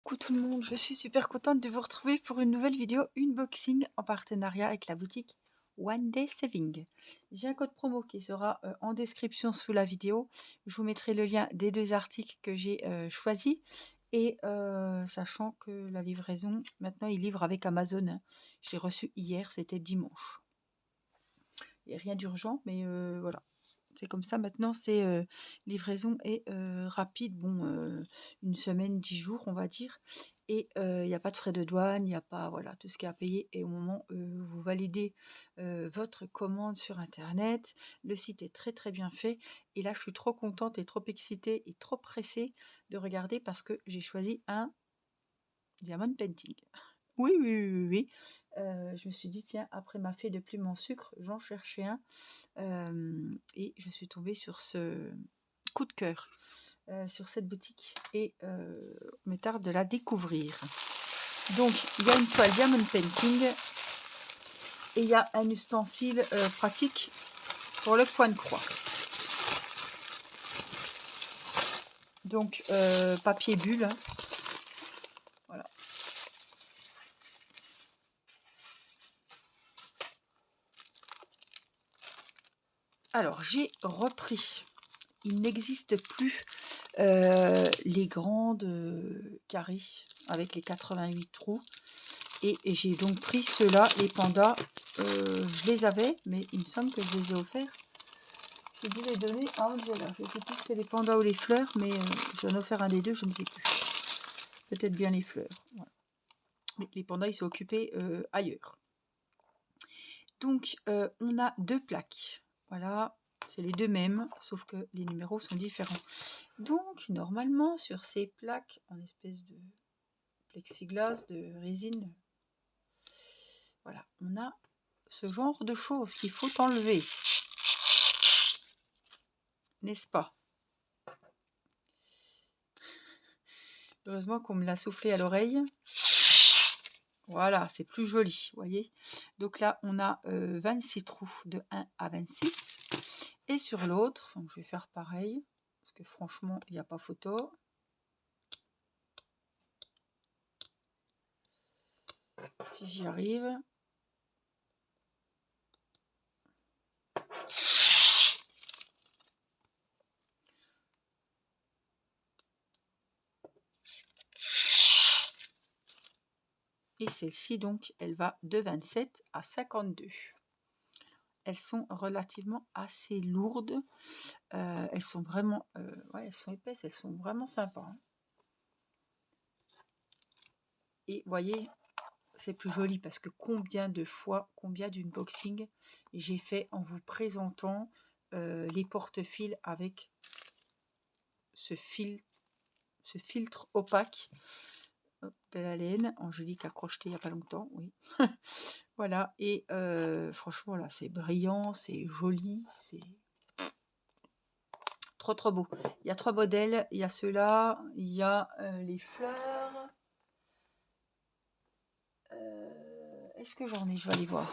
Coucou tout le monde, je suis super contente de vous retrouver pour une nouvelle vidéo unboxing en partenariat avec la boutique One Day Saving. J'ai un code promo qui sera en description sous la vidéo. Je vous mettrai le lien des deux articles que j'ai choisis. Et sachant que la livraison, maintenant ils livrent avec Amazon, hein. Je l'ai reçu hier, c'était dimanche. Il n'y a rien d'urgent, mais voilà. C'est comme ça maintenant, c'est livraison est rapide, bon, une semaine, 10 jours, on va dire. Et il n'y a pas de frais de douane, il n'y a pas, voilà, tout ce qui est à payer. Et au moment où vous validez votre commande sur internet, le site est très très bien fait. Et là, je suis trop contente et trop excitée et trop pressée de regarder parce que j'ai choisi un diamond painting. Oui, oui, oui, oui, oui. Je me suis dit, tiens, après ma fée de plume en sucre, j'en cherchais un. Et je suis tombée sur ce coup de cœur, sur cette boutique. Et me tarde de la découvrir. Donc, il y a une toile Diamond Painting. Et il y a un ustensile pratique pour le point de croix. Donc, papier bulle. Hein. Voilà. Alors, j'ai repris. Il n'existe plus les grandes carrés avec les 88 trous. Et j'ai donc pris ceux-là, les pandas. Je les avais, mais il me semble que je les ai offerts. J'ai dû les donner à Angela. Je ne sais plus si c'est les pandas ou les fleurs, mais j'en ai offert un des deux, je ne sais plus. Peut-être bien les fleurs. Voilà. Mais les pandas, ils sont occupés ailleurs. Donc, on a deux plaques. Voilà, c'est les deux mêmes, sauf que les numéros sont différents. Donc, normalement, sur ces plaques, en espèce de plexiglas, de résine, voilà, on a ce genre de choses qu'il faut enlever. N'est-ce pas? Heureusement qu'on me l'a soufflé à l'oreille. Voilà, c'est plus joli, vous voyez. Donc là, on a 26 trous de 1 à 26. Et sur l'autre, je vais faire pareil, parce que franchement, il n'y a pas photo. Si j'y arrive. Et celle-ci, donc, elle va de 27 à 52. Elles sont relativement assez lourdes. Elles sont vraiment... ouais, elles sont épaisses, elles sont vraiment sympas. Hein. Et vous voyez, c'est plus joli parce que combien de fois, combien d'unboxing j'ai fait en vous présentant les porte-fils avec ce filtre opaque de la laine. Angélique a crocheté il n'y a pas longtemps, oui. Voilà, et franchement, là, c'est brillant, c'est joli, c'est trop, trop beau. Il y a 3 modèles, il y a ceux-là, il y a les fleurs. Est-ce que j'en ai? Je vais aller voir.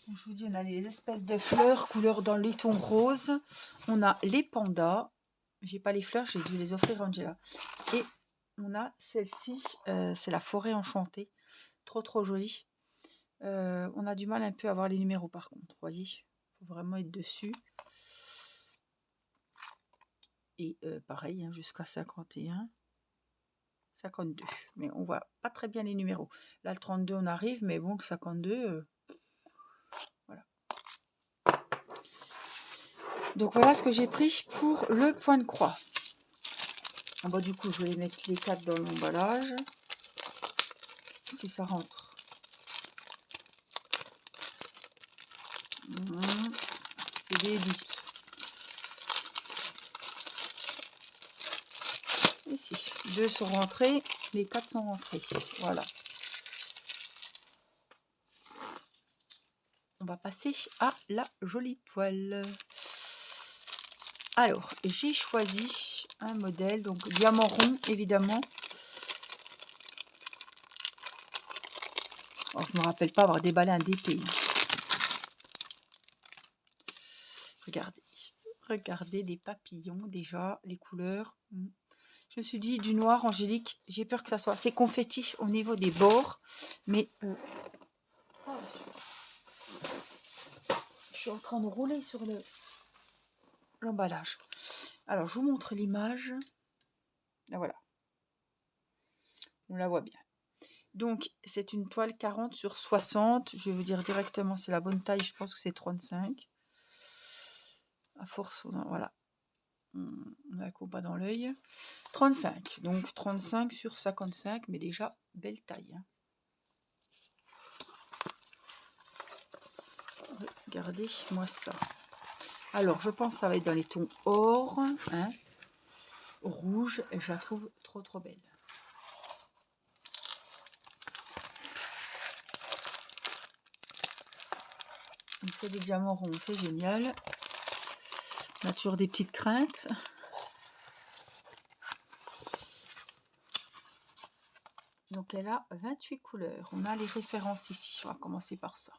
Donc, je vous dis, on a les espèces de fleurs couleur dans le laiton rose. On a les pandas. J'ai pas les fleurs, j'ai dû les offrir à Angela. Et on a celle-ci, c'est la forêt enchantée. Trop, trop jolie. On a du mal un peu à voir les numéros par contre, vous voyez. Il faut vraiment être dessus. Et pareil, hein, jusqu'à 51, 52. Mais on voit pas très bien les numéros. Là, le 32, on arrive, mais bon, le 52, voilà. Donc voilà ce que j'ai pris pour le point de croix. Bon, du coup, je vais les mettre les 4 dans l'emballage. Si ça rentre. Et des buts. Ici, 2 sont rentrés, les 4 sont rentrés. Voilà. On va passer à la jolie toile. Alors, j'ai choisi un modèle, donc diamant rond, évidemment. Alors, je me rappelle pas avoir déballé un DP. Regardez. Regardez les papillons déjà, les couleurs. Je me suis dit du noir angélique, j'ai peur que ça soit... C'est confetti au niveau des bords, mais... oh, je suis en train de rouler sur l'emballage. Alors, je vous montre l'image. Ah, voilà. On la voit bien. Donc, c'est une toile 40 sur 60. Je vais vous dire directement, c'est la bonne taille. Je pense que c'est 35. À force, voilà. On a le compas dans l'œil. 35. Donc, 35 sur 55. Mais déjà, belle taille. Hein. Regardez-moi ça. Alors, je pense que ça va être dans les tons or, hein, rouge. Et je la trouve trop, trop belle. Donc, c'est des diamants ronds. C'est génial. On a toujours des petites craintes. Donc, elle a 28 couleurs. On a les références ici. On va commencer par ça.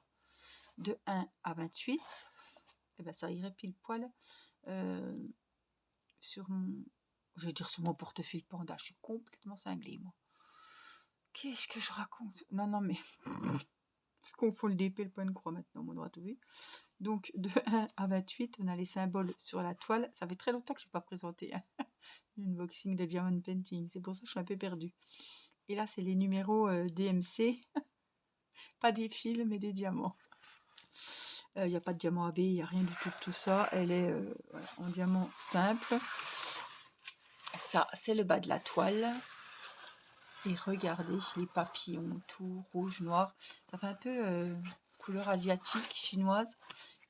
De 1 à 28. Et ben, ça irait pile poil sur mon... Je vais dire sur mon portefeuille panda. Je suis complètement cinglée, moi. Qu'est-ce que je raconte? Non, non, mais... je confonds le DP et le point de croix maintenant, mon droit tout vu. Donc, de 1 à 28, on a les symboles sur la toile. Ça fait très longtemps que je n'ai pas présenté une unboxing de Diamond Painting. C'est pour ça que je suis un peu perdue. Et là, c'est les numéros DMC. Pas des fils, mais des diamants. Il n'y a pas de diamant AB, il n'y a rien du tout de tout ça. Elle est voilà, en diamant simple. Ça, c'est le bas de la toile. Et regardez les papillons, tout rouge, noir. Ça fait un peu couleur asiatique, chinoise.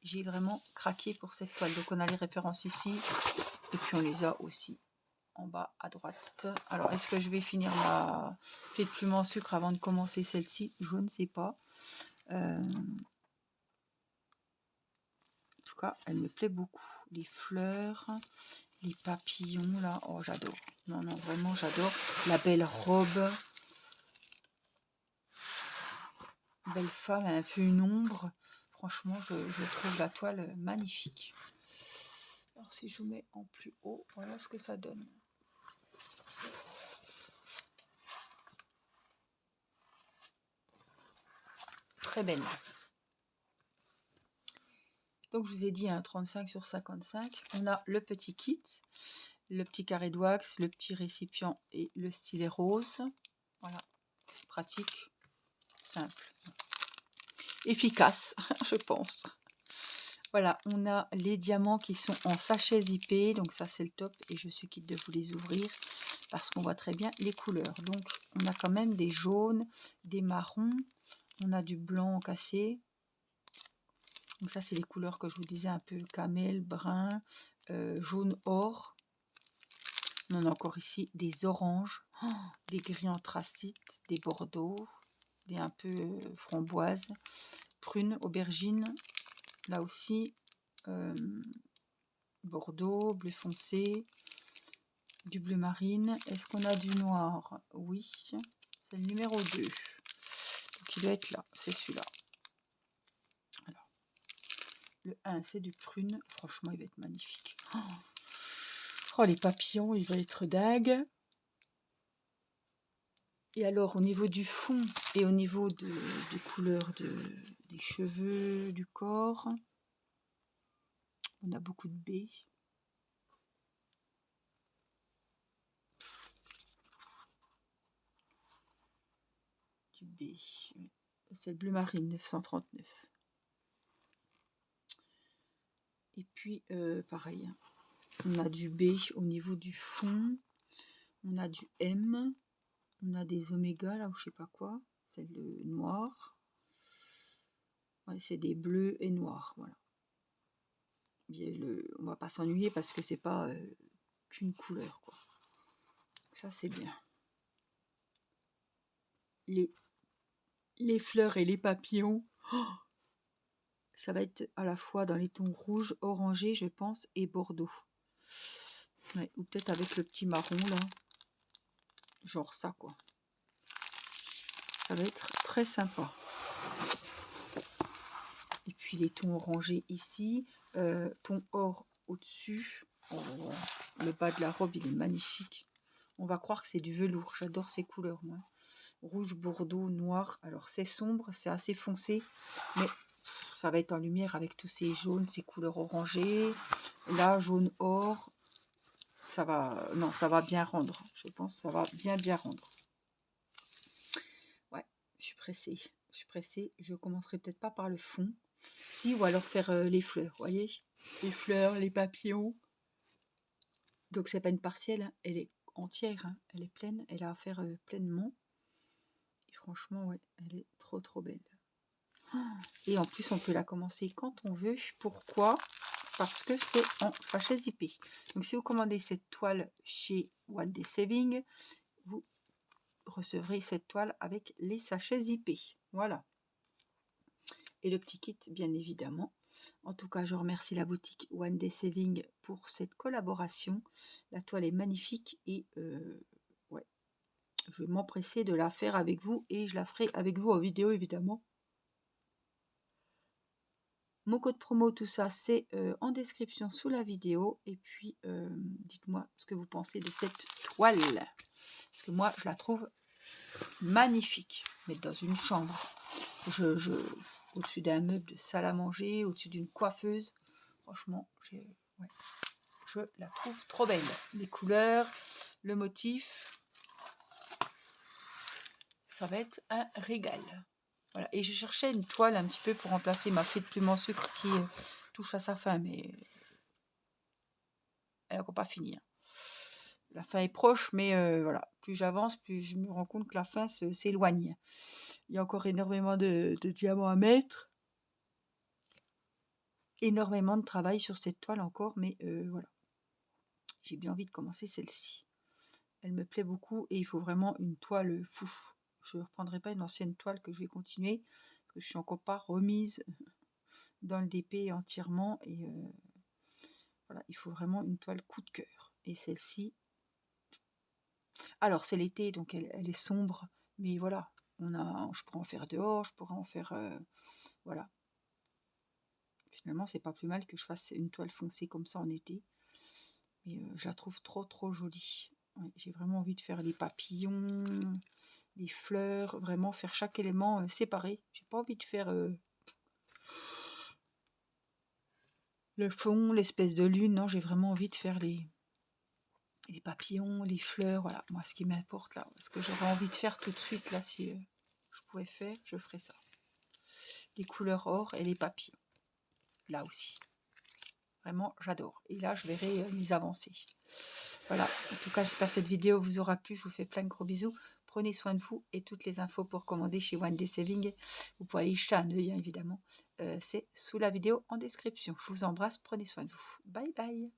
J'ai vraiment craqué pour cette toile. Donc, on a les références ici. Et puis, on les a aussi en bas à droite. Alors, est-ce que je vais finir ma fée de plume en sucre avant de commencer celle-ci? Je ne sais pas. En tout cas, elle me plaît beaucoup. Les fleurs, les papillons, là. Oh, j'adore. Non, non, vraiment, j'adore. La belle robe. Belle femme, un peu une ombre. Franchement, je trouve la toile magnifique. Alors, si je vous mets en plus haut, voilà ce que ça donne. Très belle. Donc, je vous ai dit, un 35 sur 55. On a le petit kit, le petit carré de wax, le petit récipient et le stylet rose. Voilà, pratique, simple, efficace, je pense. Voilà, on a les diamants qui sont en sachet zippé. Donc, ça, c'est le top. Et je suis quitte de vous les ouvrir parce qu'on voit très bien les couleurs. Donc, on a quand même des jaunes, des marrons. On a du blanc cassé. Donc ça, c'est les couleurs que je vous disais, un peu camel, brun, jaune or. On a encore ici des oranges, des gris anthracite, des bordeaux, des un peu framboises, prunes, aubergines. Là aussi, bordeaux, bleu foncé, du bleu marine. Est-ce qu'on a du noir? Oui, c'est le numéro 2. Donc il doit être là, c'est celui-là. Le 1, c'est du prune. Franchement, il va être magnifique. Oh, les papillons, il va être dingue. Et alors, au niveau du fond et au niveau des couleurs des cheveux, du corps, on a beaucoup de baies. Du baie. C'est le bleu marine 939. Et puis, pareil, on a du B au niveau du fond. On a du M. On a des oméga, là, ou je sais pas quoi. C'est le noir. Ouais, c'est des bleus et noirs, voilà. On va pas s'ennuyer parce que c'est pas qu'une couleur, quoi. Ça, c'est bien. Les fleurs et les papillons. Oh, ça va être à la fois dans les tons rouge, orangé, je pense, et bordeaux. Ouais, ou peut-être avec le petit marron, là. Genre ça, quoi. Ça va être très sympa. puis les tons orangés ici, ton or au-dessus. Oh, le bas de la robe, il est magnifique. On va croire que c'est du velours. J'adore ces couleurs, moi. Rouge, bordeaux, noir. Alors, c'est sombre, c'est assez foncé, mais ça va être en lumière avec tous ces jaunes, ces couleurs orangées. Là, jaune or. Ça va, non, ça va bien rendre. Je pense que ça va bien rendre. Ouais, je suis pressée. Je suis pressée. Je commencerai peut-être pas par le fond. Si, ou alors faire les fleurs, voyez, les fleurs, les papillons. Donc c'est pas une partielle, hein, elle est entière, hein, elle est pleine, elle a à faire pleinement. Et franchement, ouais, elle est trop belle. Et en plus, on peut la commencer quand on veut. Pourquoi? Parce que c'est en sachet zippé. Donc si vous commandez cette toile chez One Day Saving, vous recevrez cette toile avec les sachets zippés. Voilà. Et le petit kit, bien évidemment. En tout cas, je remercie la boutique One Day Saving pour cette collaboration. La toile est magnifique et ouais, je vais m'empresser de la faire avec vous et je la ferai avec vous en vidéo, évidemment. Mon code promo, tout ça, c'est en description sous la vidéo. Et puis, dites-moi ce que vous pensez de cette toile. Parce que moi, je la trouve magnifique. Mettre dans une chambre. Au-dessus d'un meuble de salle à manger, au-dessus d'une coiffeuse. Franchement, ouais, je la trouve trop belle. Les couleurs, le motif, ça va être un régal. Voilà. Et je cherchais une toile un petit peu pour remplacer ma fée de plume en sucre qui touche à sa fin, mais elle n'a encore pas fini. Hein. La fin est proche, mais voilà, plus j'avance, plus je me rends compte que la fin s'éloigne. Il y a encore énormément de diamants à mettre. Énormément de travail sur cette toile encore, mais voilà. J'ai bien envie de commencer celle-ci. Elle me plaît beaucoup et il faut vraiment une toile fou. Je ne reprendrai pas une ancienne toile que je vais continuer, parce que je suis encore pas remise dans le DP entièrement. Et voilà, il faut vraiment une toile coup de cœur. Et celle-ci, alors c'est l'été, donc elle est sombre, mais voilà, je pourrais en faire dehors, je pourrais en faire, voilà. Finalement, c'est pas plus mal que je fasse une toile foncée comme ça en été. Mais je la trouve trop jolie. Ouais, j'ai vraiment envie de faire les papillons, les fleurs, vraiment faire chaque élément séparé. J'ai pas envie de faire le fond, l'espèce de lune. Non, j'ai vraiment envie de faire les papillons, les fleurs. Voilà, moi, ce qui m'importe là, ce que j'aurais envie de faire tout de suite là, si je pouvais faire, je ferais ça. Les couleurs or et les papillons. Là aussi. Vraiment, j'adore. Et là, je verrai mes avancées. Voilà, en tout cas, j'espère que cette vidéo vous aura plu. Je vous fais plein de gros bisous. Prenez soin de vous et toutes les infos pour commander chez One Day Saving, vous pouvez aller y jeter un œil, hein, évidemment. C'est sous la vidéo en description. Je vous embrasse, prenez soin de vous. Bye bye.